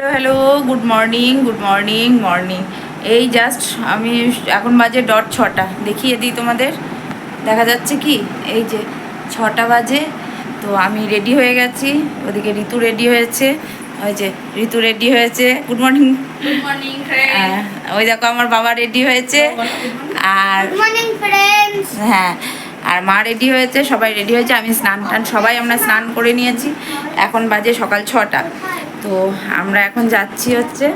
Hello hello, good morning good morning morning. এই just আমি এখন বাজে ডট 6টা, দেখিয়ে দিই তোমাদের, দেখা যাচ্ছে কি? এই যে 6টা বাজে। তো আমি রেডি হয়ে গেছি, ওদিকে ঋতু রেডি হয়েছে, ওই যে ঋতু রেডি হয়েছে, গুড মর্নিং। গুড মর্নিং ওই দেখো আমার বাবা রেডি হয়েছে, আর গুড মর্নিং ফ্রেন্ডস। হ্যাঁ, আর মা রেডি হয়েছে, সবাই রেডি হয়েছে। আমি স্নান টান সবাই আমরা স্নান করে নিয়েছি। এখন বাজে সকাল 6টা। তো আমরা এখন যাচ্ছি হচ্ছে,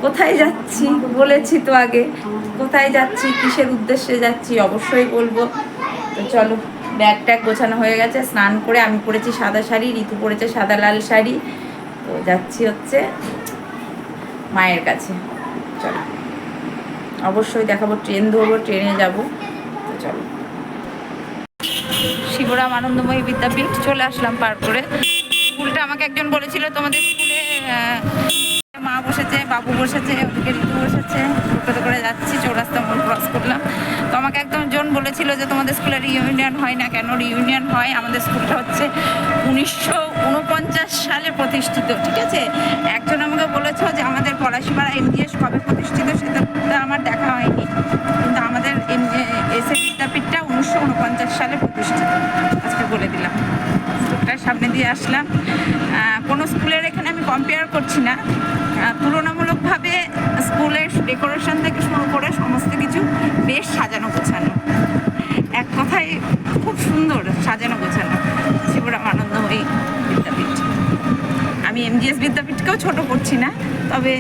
কোথায় যাচ্ছি বলেছি তো আগে, কোথায় যাচ্ছি কিসের উদ্দেশ্যে যাচ্ছি অবশ্যই বলবো। তো চলো, ব্যাগ ট্যাগ গোছানো হয়ে গেছে, স্নান করে আমি পরেছি সাদা শাড়ি, ঋতু পরেছে সাদা লাল শাড়ি। তো যাচ্ছি হচ্ছে মায়ের কাছে। চলো, অবশ্যই দেখাবো, ট্রেন ধরবো, ট্রেনে যাব। তো চলো, শিবরাম আনন্দময়ী বিদ্যাপীঠ চলে আসলাম পার করে। স্কুলটা আমাকে একজন বলেছিল তোমাদের স্কুলে মা বসেছে, বাবু বসেছে, ওদিকে ঋতু বসেছে, টোটোতে করে যাচ্ছি, চৌরাস্তা মোড় ক্রস করলাম। তো আমাকে একদম জন বলেছিল যে তোমাদের স্কুলে রিইউনিয়ন হয় না কেন? রিইউনিয়ন হয়, আমাদের স্কুলটা হচ্ছে 1949 সালে প্রতিষ্ঠিত, ঠিক আছে? একজন আমাকে বলেছ যে আমাদের পলাশিপাড়া এমজিএস কবে প্রতিষ্ঠিত সেটা আমার দেখা হয়নি, কিন্তু আমাদের এসএ বিদ্যাপীঠটা 1949 সালে প্রতিষ্ঠিত, আজকে বলে দিলাম। স্কুলটার সামনে দিয়ে আসলাম। কোনো স্কুলের এখানে আমি কম্পেয়ার করছি না, তুলনামূলকভাবে স্কুলের ডেকোরেশন থেকে শুরু করে সমস্ত কিছু বেশ সাজানো গোছানো, এক কথায় খুব সুন্দর সাজানো গোছানো শিবরাম আনন্দময়ী বিদ্যাপীঠ। আমি এমজিএস বিদ্যাপীঠকেও ছোট করছি না, তবে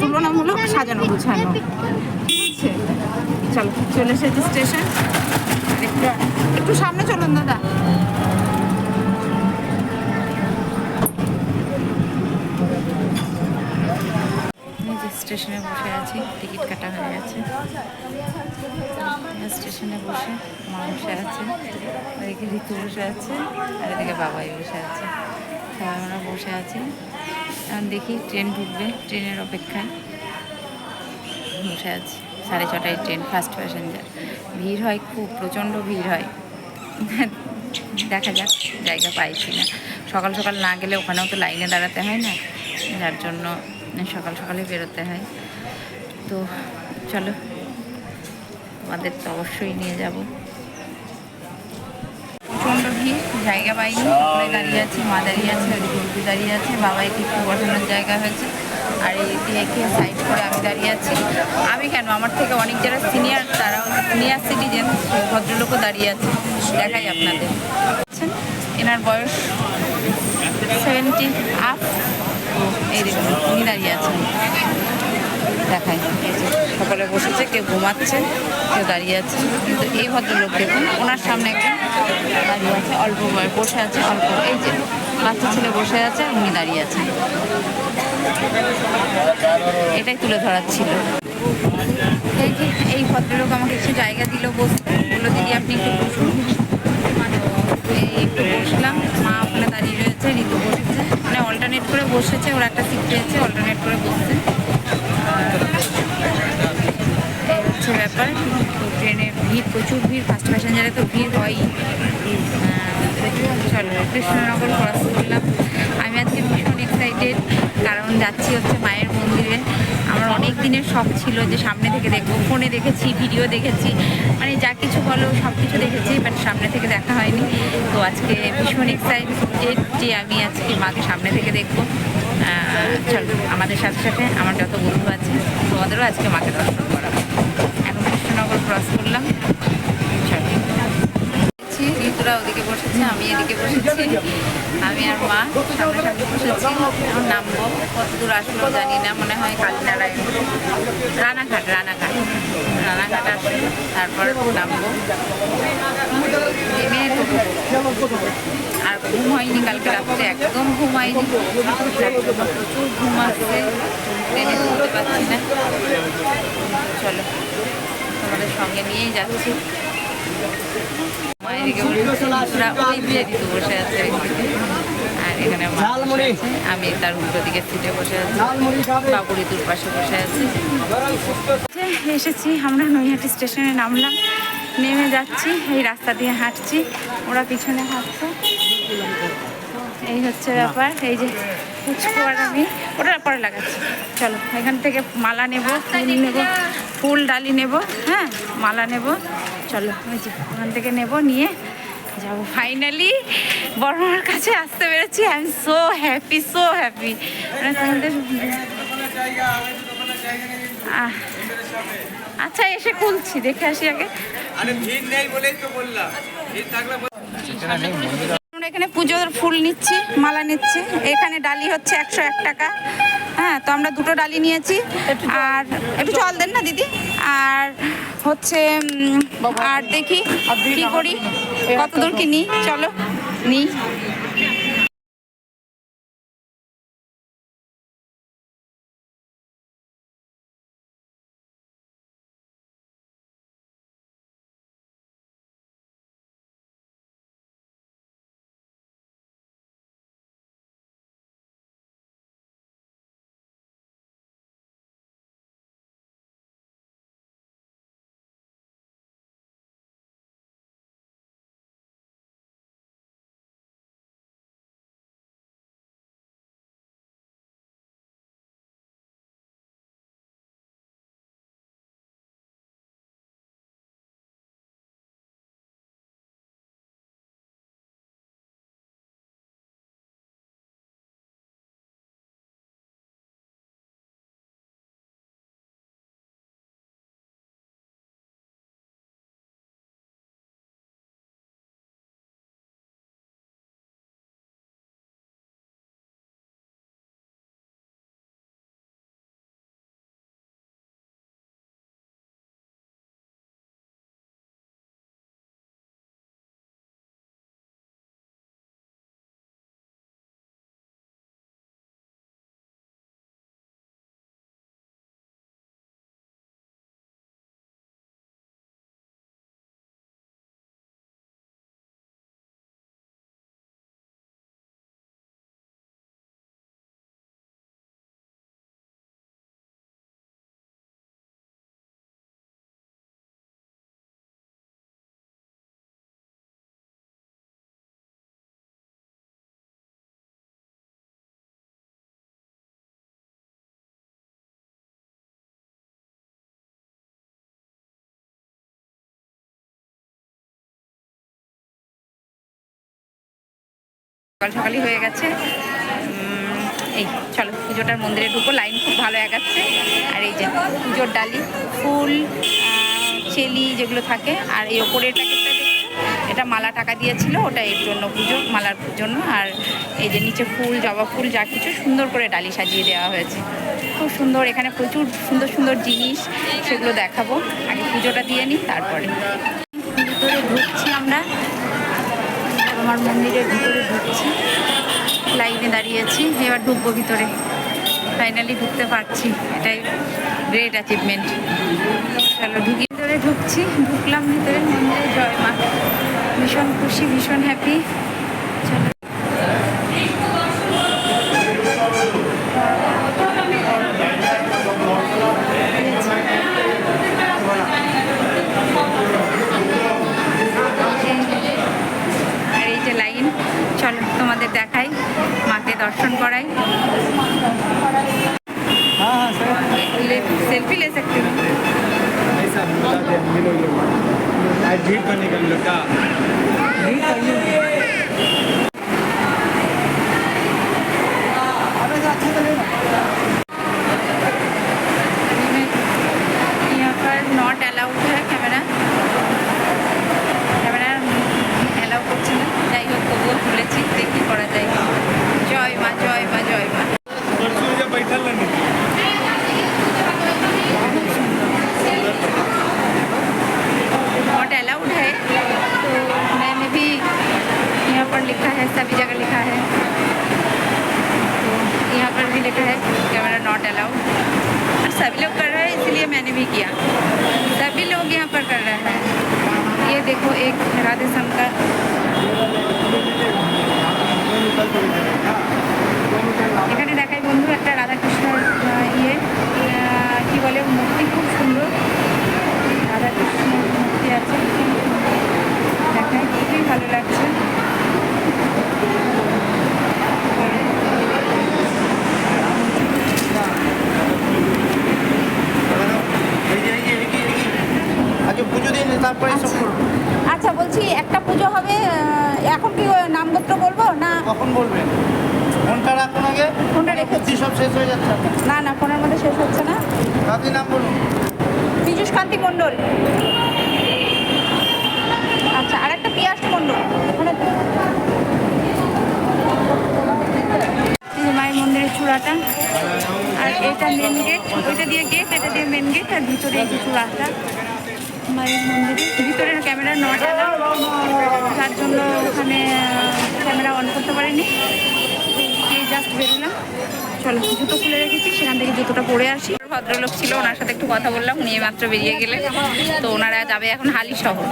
তুলনামূলক সাজানো গোছানো, ঠিক আছে? চলো, চলে এসেছি স্টেশন। একটু সামনে চলুন দাদা। স্টেশনে বসে আছি, টিকিট কাটা হয়ে গেছে। স্টেশনে বসে মা বসে আছে, এদিকে ঋতু বসে আছে, আর এদিকে বাবাই বসে আছে। সবাই আমরা বসে আছি, এখন দেখি ট্রেন ঢুকবে, ট্রেনের অপেক্ষায় বসে আছি। 6:30টায় ট্রেন, ফার্স্ট প্যাসেঞ্জার। ভিড় হয় খুব, প্রচণ্ড ভিড় হয়। দেখা যাক জায়গা পাইছি না। সকাল সকাল না গেলে ওখানেও তো লাইনে দাঁড়াতে হয় না, যার জন্য সকাল সকালে বেরোতে হয়। তো চলো, তোমাদের তো অবশ্যই নিয়ে যাব। প্রচণ্ড ভিড়, জায়গা পাইনি, ওখানে দাঁড়িয়ে আছে, মা দাঁড়িয়ে আছে, ওইদিকে দাঁড়িয়ে আছে, বাবাইকে একটু বসানোর জায়গা হয়েছে, আর এই দিয়ে সাইড করে আমি দাঁড়িয়ে আছি। আমি কেন, আমার থেকে অনেক যারা সিনিয়র, তারাও সিনিয়র সিটিজেন, সেই ভদ্রলোকও দাঁড়িয়ে আছে, দেখাই আপনাদের। এনার বয়স 70 আপ। এই দেখুন উনি দাঁড়িয়ে আছেন, দেখাই। সকালে বসেছে, কেউ ঘুমাচ্ছে, কেউ দাঁড়িয়ে আছে। কিন্তু এই ভদ্রলোক দেখুন, ওনার সামনে একজন দাঁড়িয়ে আছে, অল্প বয়স, বসে আছে অল্প, এই যে বাচ্চা ছেলে বসে আছে, উনি দাঁড়িয়ে আছেন। এটাই তুলে ধরার ছিল। এই যে এই ভদ্রলোক আমাকে একটু জায়গা দিল বসতে, বললো দিদি আপনি একটু বসুন। একটু বসলাম, মা ওখানে দাঁড়িয়ে রয়েছে, ঋতু বসেছে, মানে অল্টারনেট করে বসেছে, ওরা একটা সিট পেয়েছে, অল্টারনেট করে বসছে। এই হচ্ছে ব্যাপার। তো ট্রেনে ভিড়, প্রচুর ভিড়, ফার্স্ট প্যাসেঞ্জারে তো ভিড় হয়ই। চলো, কৃষ্ণনগর ক্রস করলাম। আমি আজকে ভীষণ এক্সাইটেড, কারণ যাচ্ছি হচ্ছে মায়ের মন্দিরে। আমার অনেক দিনের শখ ছিল যে সামনে থেকে দেখবো, ফোনে দেখেছি, ভিডিও দেখেছি, মানে যা কিছু বলো সব কিছু দেখেছি, বাট সামনে থেকে দেখা হয়নি। তো আজকে ভীষণ এক্সাইটেড যে আমি আজকে মাকে সামনে থেকে দেখবো। চলো, আমাদের সাথে সাথে আমার যত বন্ধু আছে তোমাদেরও আজকে মাকে দর্শন করাবো। এখন কৃষ্ণনগর ক্রস করলাম। চলো, ঋতুরা ওদিকে বসেছে, আমি এদিকে বসেছি, আমি আর মা সামনাসামনি বসেছি। এখন নামবো, কত দূর আসলো জানি না, মনে হয় কালীনারায়ণ, রানাঘাট রানাঘাট রানাঘাট আসলো, তারপরে নামবো, নেমে আর ঘুম হয়নি কালকে রাত্রে, একদম ঘুম হয়নি, প্রচুর ঘুম আসছে, ট্রেনে তুলতে পারছি না। চলো, তোমাদের সঙ্গে নিয়েই যাচ্ছি। এদিকে বসে আছে, আর এখানে আমি তার উল্টো দিকে সিটে বসে আছি, বাবু ঋতুর পাশে বসে আছি। এসেছি আমরা নৈহাটি স্টেশনে, নামলাম, নেমে যাচ্ছি, এই রাস্তা দিয়ে হাঁটছি, ওরা পিছনে হাঁটছে। এই হচ্ছে ব্যাপার। এই যে পুচকু আর আমি ওটা পরে লাগাচ্ছি। চলো এখান থেকে মালা নেব, ফুল নেব, ফুল ডালি নেব, হ্যাঁ মালা নেব। চলো ওই যে ওখান থেকে নেব, নিয়ে যাবো। ফাইনালি বড় মার কাছে আসতে পেরেছি। I am so happy, so happy. আচ্ছা এসে খুলছি, দেখে আসি আগে। আমরা এখানে পুজোর ফুল নিচ্ছি, মালা নিচ্ছি। এখানে ডালি হচ্ছে 101 টাকা। হ্যাঁ, তো আমরা দুটো ডালি নিয়েছি। আর একটু জল দেন না দিদি। আর হচ্ছে আর দেখি কি করি, কত দূর কি নিই, চলো নিই। সকাল সকালই হয়ে গেছে। এই চলো পুজোটার মন্দিরে ঢুকো। লাইন খুব ভালো এগাচ্ছে। আর এই যে পুজোর ডালি, ফুল, চেলি যেগুলো থাকে। আর এই ওপরের প্যাকেটটা দেখছো, এটা মালা টাকা দিয়েছিল, ওটা এর জন্য, পুজো মালার জন্য। আর এই যে নিচে ফুল, জবা ফুল, যা কিছু সুন্দর করে ডালি সাজিয়ে দেওয়া হয়েছে, খুব সুন্দর। এখানে প্রচুর সুন্দর সুন্দর জিনিস, সেগুলো দেখাবো। আগে পুজোটা দিয়ে নিই, তারপরে ভিতরে ঢুকছি আমরা। আমার মন্দিরের ভিতরে ঢুকছি, লাইনে দাঁড়িয়েছি, এবার ঢুকবো ভিতরে। ফাইনালি ঢুকতে পারছি, এটাই গ্রেট অ্যাচিভমেন্ট। চলো ঢুকি, ভিতরে ঢুকছি। ঢুকলাম ভিতরে মন্দিরে। জয় মা, ভীষণ খুশি, ভীষণ হ্যাপি। চলো লাইন, চলো তোমাদের দেখাই, মাকে দর্শন করাই। सेल्फी ले सकते हो। भीड़ करने का लड़का यहाँ पर नॉट अलाउड है कैमरा, कैमरा अलाउ করছে না। যাই হোক তবুও তুলেছি, দেখি করা যায়। জয় মা, জয় মা, জয় মা। बैठल नॉट अलाउड है, तो मैंने भी यहाँ पर लिखा है, सभी जगह लिखा है, तो यहाँ पर भी लिखा है कैमरा नॉट अलाउड। और सभी लोग कर रहे हैं, इसलिए मैंने भी किया। सभी लोग यहाँ पर कर रहे हैं। ये देखो एक राधे श्याम का এখানে দেখাই বন্ধু, একটা রাধাকৃষ্ণর ইয়ে কি বলে মূর্তি, খুব সুন্দর রাধাকৃষ্ণ মূর্তি আছে, দেখাই, খুবই ভালো লাগছে। সব শেষ হয়ে যাচ্ছে আপনার। না না, ফোনের মধ্যে শেষ হচ্ছে না। আপনি নাম বলুন। পীযুষ কান্তি মণ্ডল। আচ্ছা, আর একটা পিয়াস মণ্ডল। ওখানে তো। এই যে মায়ের মন্দিরের চূড়াটা, আর এটা মেন গেট, ওইটা দিয়ে গেট, এটা দিয়ে মেন গেট, আর ভিতরে এই যে চূড়াটা মায়ের মন্দিরে। ভিতরের ক্যামেরা নট অ্যালাউড, যার জন্য ওখানে ক্যামেরা অন করতে পারিনি। এই জাস্ট বেরোলাম। চলো, জুতো খুলে রেখেছি, সেখান থেকে জুতোটা পরে আসি। ভদ্রলোক ছিল, ওনার সাথে একটু কথা বললাম, উনি মাত্র বেরিয়ে গেলেন। তো ওনারা যাবে এখন হালি শহর।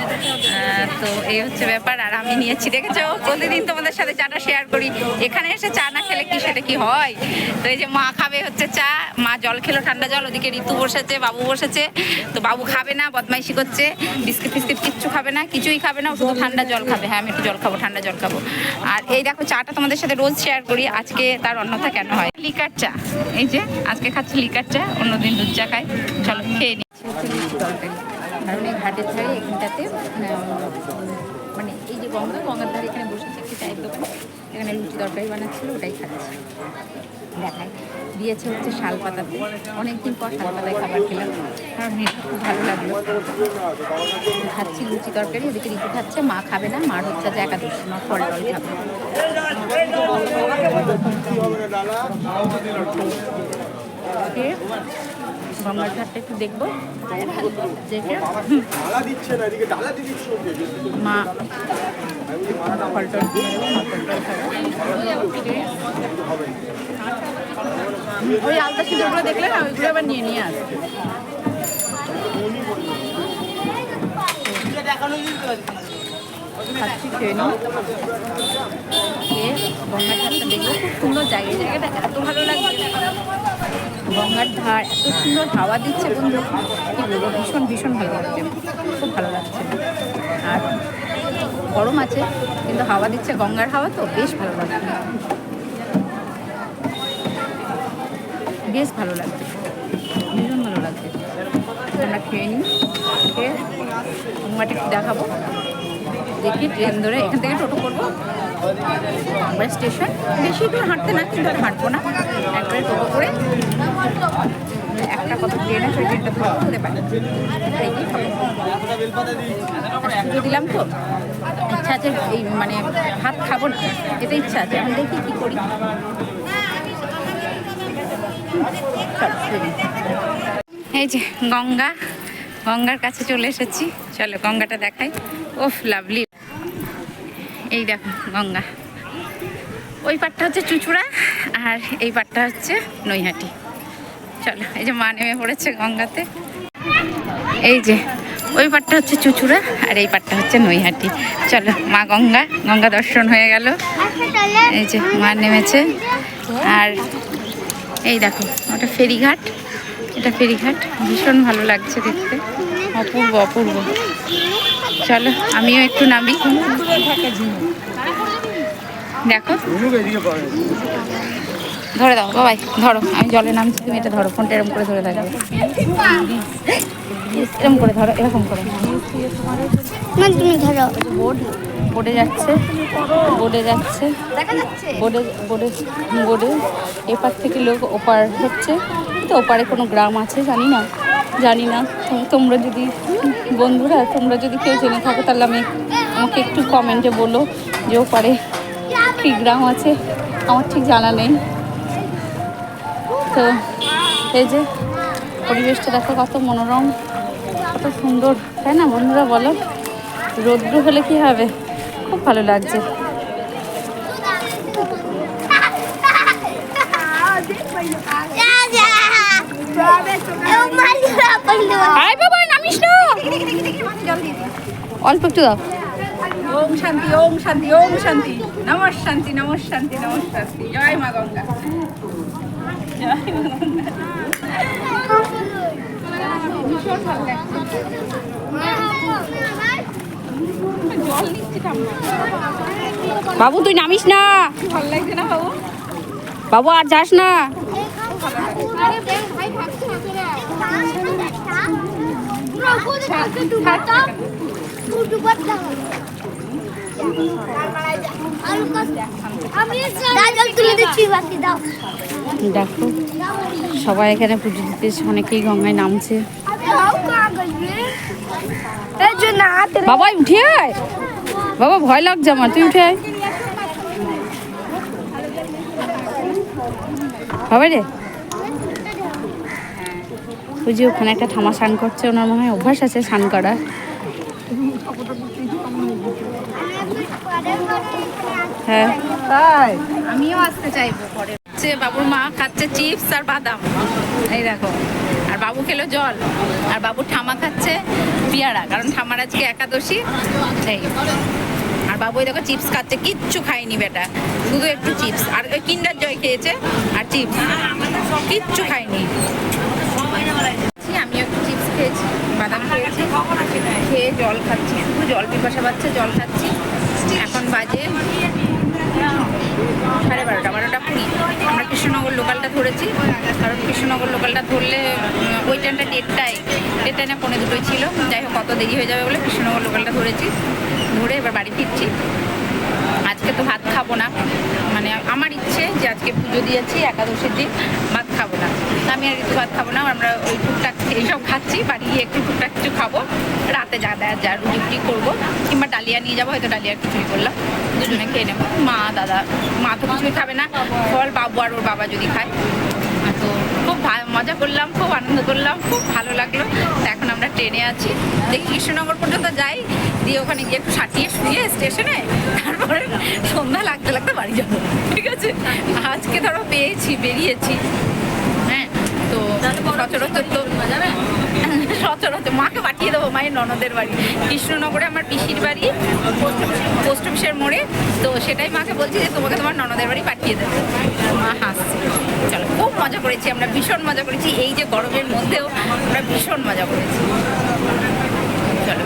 তো এই হচ্ছে ব্যাপার। আর আমি নিয়েছি, দেখেছো প্রতিদিন তোমাদের সাথে চাটা শেয়ার করি, এখানে এসে চা না খেলে কি সেটা কি হয়। তো এই যে মা খাবে হচ্ছে চা, মা জল খেলো ঠান্ডা জল, ওদিকে ঋতু বসেছে, বাবু বসেছে। তো বাবু খাবে না, বদমাইশি করছে, বিস্কিট ফিস্কিট কিচ্ছু খাবে না, কিছুই খাবে না, ও শুধু ঠান্ডা জল খাবে। হ্যাঁ, আমি একটু জল খাবো, ঠান্ডা জল খাবো। আর এই দেখো চাটা তোমাদের সাথে রোজ শেয়ার করি, আজকে তার অন্যথা কেন হয়। লিকার চা, এই যে আজকে খাচ্ছি লিকার চা, অন্যদিন দুধ চা খাই। চলো খেয়ে নিচ্ছি। কারণ এই ঘাটের ধারে এখানটাতে মানে এই যে গঙ্গার ধারে এখানে বসেছে একটি চায়ের দোকান, এখানে লুচি তরকারি বানাচ্ছিল, ওটাই খাচ্ছি। দেখায় দিয়েছে হচ্ছে শাল পাতাতে, অনেকদিন পর শাল পাতায় খাবার খেলাম, কারণ এটা খুব ভালো লাগলো। খাচ্ছি লুচি তরকারি, ওদিকে ঋতু খাচ্ছে, মা খাবে না, মার হচ্ছে যে একাদশী, মা ফল টল খাবে। গঙ্গার ঘাটটা একটু দেখবো, দেখে মা ফল টল ওই আলতা সিঁদুরগুলো দেখলে না, ওইগুলো আবার নিয়ে নিয়ে আসবে। খাচ্ছি, খেয়ে নিই। খেয়ে গঙ্গার ধারটা দেখবো, খুব সুন্দর জায়গা, জায়গাটা এত ভালো লাগছে। গঙ্গার ধার, এত সুন্দর হাওয়া দিচ্ছে বন্ধু, কী বলবো, ভীষণ ভীষণ ভালো লাগছে, খুব ভালো লাগছে। আর গরম আছে কিন্তু হাওয়া দিচ্ছে, গঙ্গার হাওয়া তো বেশ ভালো লাগছে, বেশ ভালো লাগছে, ভীষণ ভালো লাগছে। আমরা খেয়ে নিই, খেয়ে গঙ্গাটা একটু দেখাবো। দেখি ট্রেন ধরে এখান থেকে টোটো করবো, আমরা স্টেশন বেশি দূর হাঁটতে না, কিন্তু আর হাঁটবো না, একবারে টোটো করে একটা কত ট্রেন আছে, ওই ট্রেনটা ধরবো, হতে পারে পুজো দিলাম। তো ইচ্ছা আছে এই মানে ভাত খাবো না, এটা ইচ্ছা আছে, এখন দেখি কী করি। এই যে গঙ্গার কাছে চলে এসেছি, চলো গঙ্গাটা দেখাই। ওফ লাভলি, এই দেখো গঙ্গা। ওই পাটটা হচ্ছে চুঁচুড়া, আর এই পাটটা হচ্ছে নৈহাটি। চলো, এই যে মা নেমে পড়েছে গঙ্গাতে। এই যে ওই পাটটা হচ্ছে চুঁচুড়া, আর এই পাটটা হচ্ছে নৈহাটি। চলো, মা গঙ্গা দর্শন হয়ে গেল। এই যে মা নেমেছে, আর এই দেখো ওটা ফেরিঘাট, এটা ফেরিঘাট, ভীষণ ভালো লাগছে দেখতে, অপূর্ব অপূর্ব। চলো আমিও একটু নামি, দেখো ধরে দাও বাবাই, ধরো, আমি জলে নামছি, তুমি এটা ধরো, ফোনটা এরকম করে ধরে থাকবে, এরকম করে ধরো, এরকম করে। তুমি ধরো। বোটে যাচ্ছে, বোটে এপার থেকে লোক ওপার হচ্ছে। তো ওপারে কোনো গ্রাম আছে জানি না। তোমরা যদি বন্ধুরা, তোমরা যদি কেউ জেনে থাকো, তাহলে আমাকে একটু কমেন্টে বলো যে ওপারে কী গ্রাম আছে, আমার ঠিক জানা নেই। তো এই যে পরিবেশটা দেখো, কত মনোরম, কত সুন্দর, তাই না বন্ধুরা বলো? রৌদ্র হলে কি হবে, খুব ভালো লাগছে। অল্প একটু দাও। ওম শান্তি, ওম শান্তি, ওম শান্তি, নমঃ শান্তি, নমঃ শান্তি, নমঃ শান্তি। জয় মা গঙ্গা, জয় মা গঙ্গা। ভীষণ ভালো লাগছে, জল নিচ্ছি ঠান্ডা। বাবু তুই নামিস না, ভালো লাগছে না বাবু? বাবু আর যাস না। জল তুলে দিচ্ছি বাকি দাও দেখো সবাই এখানে পুজো দিতে এসে অনেকেই গঙ্গায় নামছে। বাবা উঠে আয়, বাবা ভয় লাগছে আমার, তুই উঠে আয় হবে রে। ওই যে ওখানে একটা ঠামা স্নান করছে, ওনার মনে হয় অভ্যাস আছে স্নান করা। হ্যাঁ আমিও আসতে চাইবো পরে। হচ্ছে বাবুর মা খাচ্ছে চিপস আর বাদাম, এই দেখো। আর বাবু খেলো জল, আর বাবু ঠামা খাচ্ছে পেয়ারা, কারণ ঠামার আজকে একাদশী। এই আর বাবু এই দেখো চিপস খাচ্ছে, কিচ্ছু খায়নি বেটা, শুধু একটু চিপস আর ওই কিন্ডার জয় খেয়েছে আর চিপস, কিচ্ছু খায়নি। আমিও একটু চিপস খেয়েছি, বাদাম খেয়েছি, খেয়ে জল খাচ্ছি, শুধু জল পিপাসা পাচ্ছে, জল খাচ্ছি। এখন বাজে 12:30 আমরা কৃষ্ণনগর লোকালটা ধরেছি, কারণ কৃষ্ণনগর লোকালটা ধরলে ওই ট্রেনটা দেড়টায় না 1:45 ছিল। যাই হোক কত দেরি হয়ে যাবে বলে কৃষ্ণনগর লোকালটা ধরেছি, ধরে এবার বাড়ি ফিরছি। আজকে তো ভাত খাবো না, মানে আমার ইচ্ছে যে আজকে পুজো দিয়েছি একাদশীর দিন, ভাত খাবো না, আমি আর কিছু ভাত খাবো না। আমরা ওই টুকটাক এইসব খাচ্ছি, বাড়ি গিয়ে একটু টুকটাক কিছু খাবো, রাতে যা রুটি করবো, কিংবা ডালিয়া নিয়ে যাবো, হয়তো ডালিয়ার খিচুড়ি করলাম, দুজনে খেয়ে নেবো। মা দাদা, মা তো কিছুই খাবে না, ফল বাবু আর ওর বাবা যদি খায়। তো খুব মজা করলাম, খুব আনন্দ করলাম, খুব ভালো লাগলো। তো এখন আমরা ট্রেনে আছি, দেখি কৃষ্ণনগর পর্যন্ত যাই, দিয়ে ওখানে গিয়ে একটু সাটিয়ে শুয়ে স্টেশনে, তারপরে সন্ধ্যা লাগতে লাগতে বাড়ি যাবো, ঠিক আছে। আজকে ধরো বেরিয়েছি, হ্যাঁ। তো সচরাচর মাকে পাঠিয়ে দেবো মায়ের ননদের বাড়ি, কৃষ্ণনগরে আমার পিসির বাড়ি, পোস্ট অফিসের মোড়ে। তো সেটাই মাকে বলছি যে তোমাকে তোমার ননদের বাড়ি পাঠিয়ে দেবো। মা হাসছে। চলো, খুব মজা করেছি আমরা, ভীষণ মজা করেছি, এই যে গরমের মধ্যেও আমরা ভীষণ মজা করেছি। চলো।